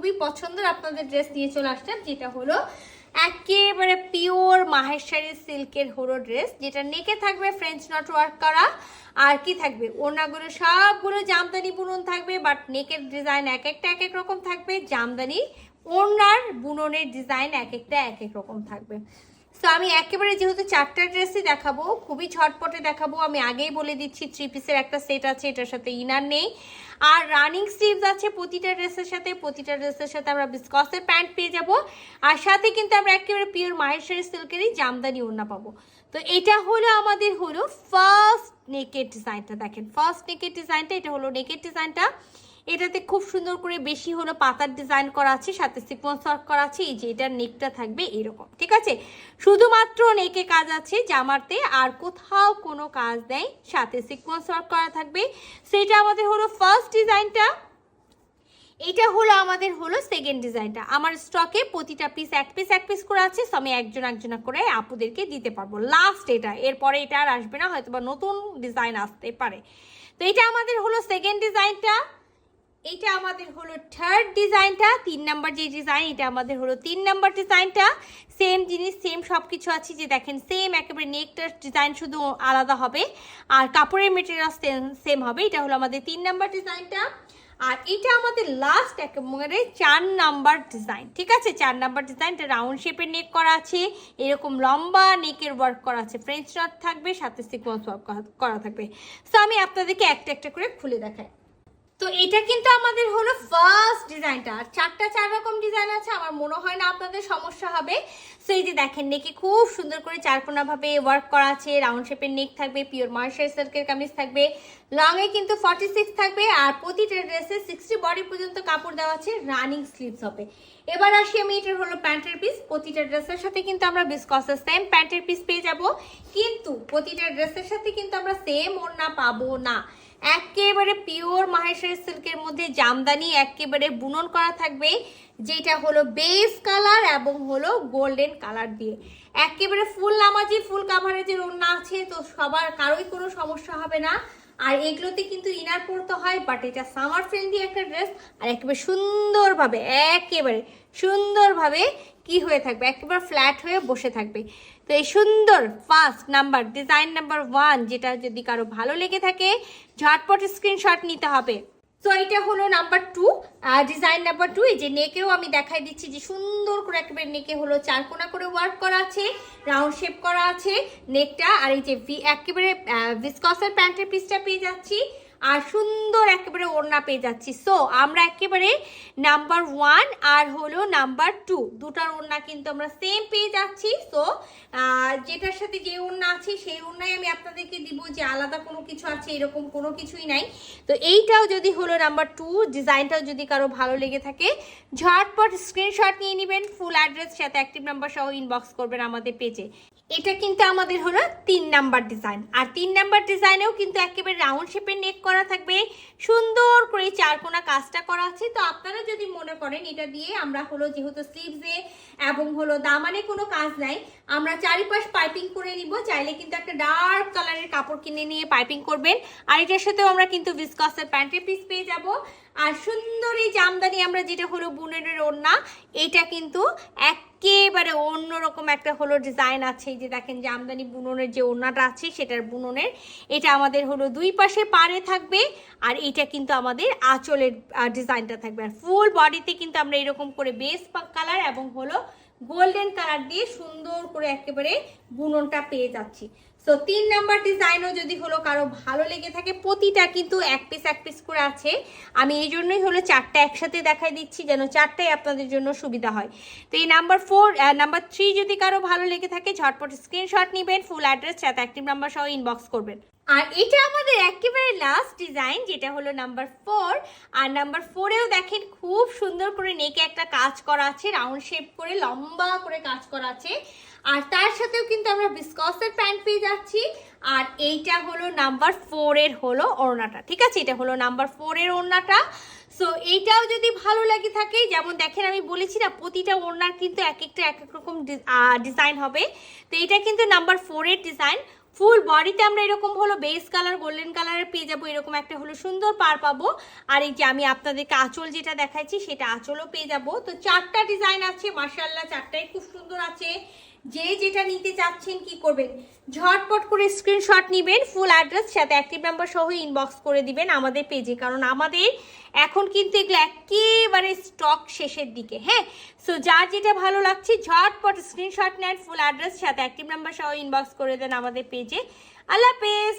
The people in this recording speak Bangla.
খুবই পছন্দের আপনাদের ড্রেস নিয়ে চলে আসলাম, যেটা হলো একেবারে পিওর মাহেশ্বরী সিল্কের হলো ড্রেস, যেটা নেকে থাকবে ফ্রেঞ্চ নট ওয়ার্ক করা। আর কি থাকবে, ওড়নাগুলো সবগুলো জামদানি বুনন থাকবে, বাট নেকের ডিজাইন এক একটা এক এক রকম থাকবে। জামদানি ওড়নার বুননের ডিজাইন এক একটা এক এক রকম থাকবে। তো আমি একেবারে যেহেতু 4টা ড্রেসই দেখাবো, খুবই ঝটপটে দেখাবো। আমি আগেই বলে দিচ্ছি 3 পিসের একটা সেট আছে, এটার সাথে ইনার নেই, আর রানিং স্লিভস আছে প্রতিটা ড্রেসের সাথে। প্রতিটা ড্রেসের সাথে আমরা বিসকসের প্যান্ট পেয়ে যাব, আর সাথে কিন্তু আমরা একেবারে পিওর মাহেশ্বরী সিল্কেরই জামদানি ওড়না পাবো। তো এটা হলো আমাদের হলো ফার্স্ট নেকের ডিজাইনটা। দেখেন ফার্স্ট নেকের ডিজাইনটা, এটা হলো নেকের ডিজাইনটা। এটাতে খুব সুন্দর করে বেশি হলো পাতার ডিজাইন করা আছে, সাথে সিকোয়েন্স ওয়ার্ক করা আছে। এই যে এটার নেকটা থাকবে এরকম, ঠিক আছে? শুধুমাত্র নেকে কাজ আছে জামাতে, আর কোথাও কোনো কাজ নেই, সাথে সিকোয়েন্স ওয়ার্ক করা থাকবে। সেটা আমাদের হলো ফার্স্ট ডিজাইনটা। এটা হলো আমাদের হলো সেকেন্ড ডিজাইনটা। আমার স্টকে প্রতিটা পিস এক পিস করে আছে, সো আমি একজন করে আপুদেরকে দিতে পারবো লাস্ট এটা। এরপরে এটা আর আসবে না, হয়তো বা নতুন ডিজাইন আসতে পারে। তো এটা আমাদের হলো সেকেন্ড ডিজাইনটা। এটা আমাদের হলো থার্ড ডিজাইনটা, 3 নাম্বার যে ডিজাইন, এটা আমাদের হলো 3 নাম্বার ডিজাইনটা। সেম জিনিস, সেম সব কিছু আছে, যে দেখেন সেম একেবারে নেকটার ডিজাইন শুধু আলাদা হবে, আর কাপড়ের মেটেরিয়াল সেম হবে। এটা হলো আমাদের 3 নাম্বার ডিজাইনটা। আর এটা আমাদের লাস্ট একেবারে 4 নাম্বার ডিজাইন, ঠিক আছে? 4 নাম্বার ডিজাইনটা রাউন্ড শেপের নেক করা আছে, এরকম লম্বা নেকের ওয়ার্ক করা আছে, ফ্রেঞ্চ নট থাকবে, সাথে সিকোয়েন্স ওয়ার্ক করা থাকবে। সো আমি আপনাদেরকে একটা একটা করে খুলে দেখাই। তো এটা কিন্তু আমাদের হলো ফার্স্ট ডিজাইনটা, আর 4 রকম ডিজাইন আছে, আমার মনে হয় না আপনাদের সমস্যা হবে। সো এই যে দেখেন নেকে খুব সুন্দর করে চারকোনা ভাবে ওয়ার্ক করা আছে, রাউন্ড শেপের নেক থাকবে, পিওর মার্শাল সিল্কের কামিজ থাকবে, লং এ কিন্তু 46 থাকবে, আর প্রতিটা ড্রেসে 60 বডি পর্যন্ত কাপড় দেওয়া আছে, রানিং স্লিভস হবে। এবার আসি আমি এটার হলো প্যান্টের পিস। প্রতিটা ড্রেসের সাথে কিন্তু আমরা বিসকসের সেম প্যান্টের পিস পেয়ে যাব, কিন্তু প্রতিটা ড্রেসের সাথে কিন্তু আমরা সেম ওড়না পাবো না। একেবারে পিওর মাহেশ্বরী সিল্কের মধ্যে জামদানি একেবারে বুনন করা থাকবে, যেটা হলো বেস কালার এবং হলো গোল্ডেন কালার দিয়ে। একেবারে ফুল নামাজি ফুল কাভারেজের ওড়না আছে, তো সবার কারোই কোনো সমস্যা হবে না। আর এগুলোতে কিন্তু ইনার পরতে হয়, বাট এটা সামার ফ্রেন্ডলি একটা ড্রেস, আর একেবারে সুন্দরভাবে কি হয়ে থাকবে, একেবারে ফ্ল্যাট হয়ে বসে থাকবে। তো এই সুন্দর ফার্স্ট নাম্বার ডিজাইন নাম্বার 1, যেটা যদি কারো ভালো লেগে থাকে ঝটপট স্ক্রিনশট নিতে হবে। তো এটা হলো নাম্বার 2, ডিজাইন নাম্বার 2। এই যে নেকেও আমি দেখাই দিচ্ছি, যে সুন্দর করে একেবারে নেকে হলো 4 কোনা করে ওয়ার্ক করা আছে, রাউন্ড শেপ করা আছে নেকটা, আর এই যে একেবারে ভিসকসের প্যান্টের পিসটা পেয়ে যাচ্ছি, আর সুন্দর একেবারে ওড়না পেয়ে যাচ্ছি। সো আমরা একেবারে নাম্বার 1 আর হলো নাম্বার 2 দুটার ওড়না কিন্তু আমরা সেম পেয়ে যাচ্ছি। সো যেটার সাথে যে ওড়না আছে সেই ওড়নাই আমি আপনাদেরকে দিব, যে আলাদা কোনো কিছু আছে এরকম কোনো কিছুই নাই। তো এইটাও যদি হলো নাম্বার 2 ডিজাইনটাও যদি কারো ভালো লেগে থাকে ঝটপট স্ক্রিনশট নিয়ে নেবেন, ফুল অ্যাড্রেস সাথে অ্যাক্টিভ নাম্বার সহ ইনবক্স করবেন আমাদের পেজে। এটা কিন্তু আমাদের হলো 3 নাম্বার ডিজাইন, আর 3 নাম্বার ডিজাইনেও কিন্তু একেবারে রাউন্ড শেপের নেক করা থাকবে, সুন্দর করে চারকোনা কাজটা করা আছে। তো আপনারা যদি মনে করেন এটা দিয়ে আমরা হলো যেহেতু স্লিভসে এবং হলো দামানে কোনো কাজ নাই, আমরা চারিপাশ পাইপিং করে নিব, চাইলে কিন্তু একটা ডার্ক কালারের কাপড় কিনে নিয়ে পাইপিং করবেন। আর এটার সাথেও আমরা কিন্তু ভিসকসের প্যান্টের পিস পেয়ে যাব, আর সুন্দর এই জামদানি আমরা যেটা হলো বুননের ওড়না, এটা কিন্তু একেবারে অন্যরকম একটা হলো ডিজাইন আছে। এই যে দেখেন জামদানি বুননের যে ওড়নাটা আছে সেটার বুননের, এটা আমাদের হলো 2 পাশে পাড়ে থাকবে, আর এটা কিন্তু আমাদের আঁচলের ডিজাইনটা থাকবে। আর ফুল বডিতে কিন্তু আমরা এরকম করে বেস কালার এবং হলো গোল্ডেন কালার দিয়ে সুন্দর করে একেবারে বুননটা পেয়ে যাচ্ছি। সো 3 নাম্বার ডিজাইনও যদি হলো কারো ভালো লেগে থাকে, প্রতিটা কিন্তু এক পিস করে আছে। আমি এই জন্যই হলো 4টা একসাথে দেখাই দিচ্ছি, যেন 4টাই আপনাদের জন্য সুবিধা হয়। তো এই নাম্বার 3 যদি কারো ভালো লেগে থাকে ঝটপট স্ক্রিনশট নেবেন, ফুল অ্যাড্রেস সাথে অ্যাক্টিভ নাম্বার সহ ইনবক্স করবেন। আর এটা আমাদের একেবারে লাস্ট ডিজাইন, যেটা হলো নাম্বার 4। আর নাম্বার 4এও দেখেন খুব সুন্দর করে নেকে একটা কাজ করা আছে, রাউন্ড শেপ করে লম্বা করে কাজ করা আছে, আর তার সাথেও কিন্তু আমরা বিসকসের প্যান্ট পেয়ে যাচ্ছি। আর এইটা হলো নাম্বার 4 এর হলো ওড়নাটা, ঠিক আছে? এটা হলো নাম্বার 4 এর ওড়নাটা। সো এইটাও যদি ভালো লাগে থাকে, যেমন দেখেন আমি বলেছি না প্রতিটা ওড়নার কিন্তু এক এক রকম ডিজাইন হবে। তো এটা কিন্তু নাম্বার 4 এর ডিজাইন, ফুল বডিতে আমরা এরকম হলো বেস কালার গোল্ডেন কালারের পেয়ে যাবো, এরকম একটা হলো সুন্দর পার পাবো। আর এই যে আমি আপনাদেরকে আঁচল যেটা দেখাচ্ছি সেটা আঁচলও পেয়ে যাবো। তো 4টা ডিজাইন আছে, মাশাআল্লাহ 4টাই খুব সুন্দর আছে। যে যেটা নিতে চাচ্ছেন কি করবেন, ঝটপট করে স্ক্রিনশট নেবেন, ফুল অ্যাড্রেস সাথে অ্যাক্টিভ নাম্বার সহ ইনবক্স করে দিবেন আমাদের পেজে, কারণ আমাদের এখন কিন্তু এগুলো একেবারে স্টক শেষের দিকে। হ্যাঁ, সো যার যেটা ভালো লাগছে ঝটপট স্ক্রিনশট নেন, ফুল অ্যাড্রেস সাথে অ্যাক্টিভ নাম্বার সহ ইনবক্স করে দেন আমাদের পেজে। আল্লাহ হাফেজ।